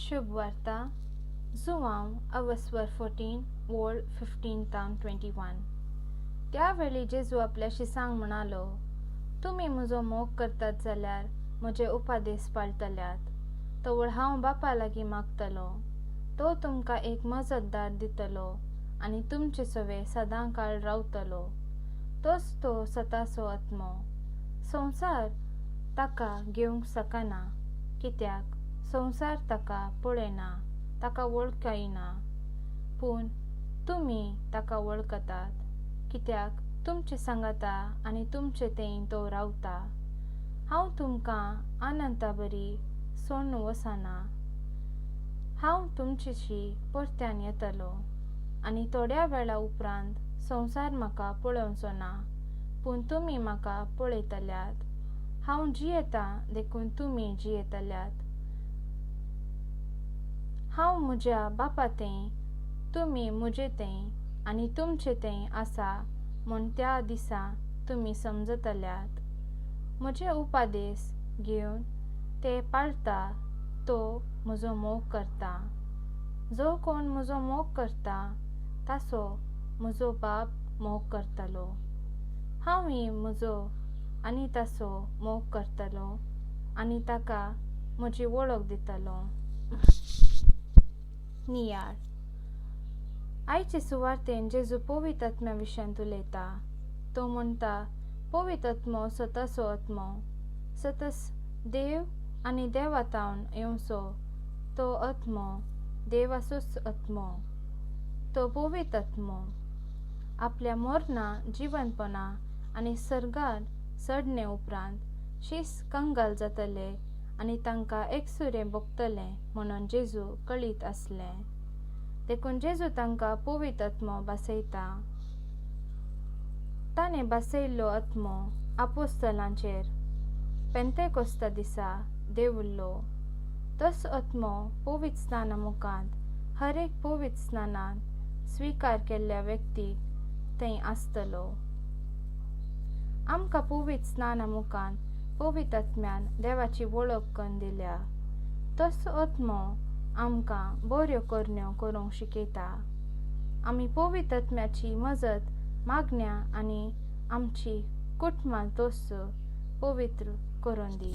शुभ वार्ता जुवांव अवस्वर 14 वोळ 15-21. त्यावेळी जेजू आपल्याशी सांग म्हणालो, तुम्ही म्हजो मोग करतात जाल्यार म्हजे उपादेश पाळटल्यात. तवळ हांव बापा लागीं मागतलो, तो तुमकां एक मजतदार दितलो आनी तुमचे सवे सदां काळ रावतलो. तोच तो सताचो आत्मो. संवसार ताका घेवंक शकना, कित्याक संवसार ताका पळयना, ताका वळखयना. पूण तुमी ताका वळखतात, कित्याक तुमचे सांगाता आनी तुमचे थंय तो रावता. हांव तुमकां आनंता बरी सोडून वचना. हांव तुमचेशी परत्यान येतलो. आनी थोड्या वेळा उपरांत संवसार म्हाका पळोवचो ना, पूण तुमी म्हाका पळयतल्यात. हांव जियेता देखून तुमी जियेतल्यात. हांव म्हज्या बापा थंय, तुमी म्हजे थंय आनी तुमचे थंय आसा म्हूण त्या दिसा तुमी समजतल्यात. म्हजे उपादेश घेवन ते पाळटा तो म्हजो मोग करता. जो कोण म्हजो मोग करता ताचो म्हजो बाप मोग करतलो. हांवूय म्हजो आनी ताचो मोग करतलो आनी ताका म्हजी वळख दितलो. नियाळ. आयचे सुवार्तेन जेजू पवित्र आत्म्या विशयांत उलयता. तो म्हणटा, पवित्र आत्मो सताचो आत्मो. सतस देव आनी देवातावन येवचो तो आत्मो देवाचोच आत्मो. तो पवित्र आत्मो आपल्या मरणा, जिवंतपणा आनी सर्गार चडणे उपरांत शीस कंगाल जातले आनी तांकां एकसुरें भोगतले म्हणून जेजू कळीत आसलें. देखून जेजू तांकां पवित्र आत्मो भासयता. ताणें भासयल्लो आत्मो आपोस्तलांचेर पेंतेकोस्ता दिसा देंवल्लो. तोच आत्मो पवित्र स्नाना मुखांत हर एक पवित्र स्नानांत स्विकार केल्ल्या व्यक्तीक थंय आसतलो. आमकां पवित्र स्नाना मुखांत पवित्र आत्म्यान देवाची वळख करून दिल्या. तोच आत्मो आमकां बऱ्यो करण्यो करूंक शिकयता. आमी पवित्र आत्म्याची मजत मागण्या आनी आमची कुटुंबां तोच पवित्र करून दी.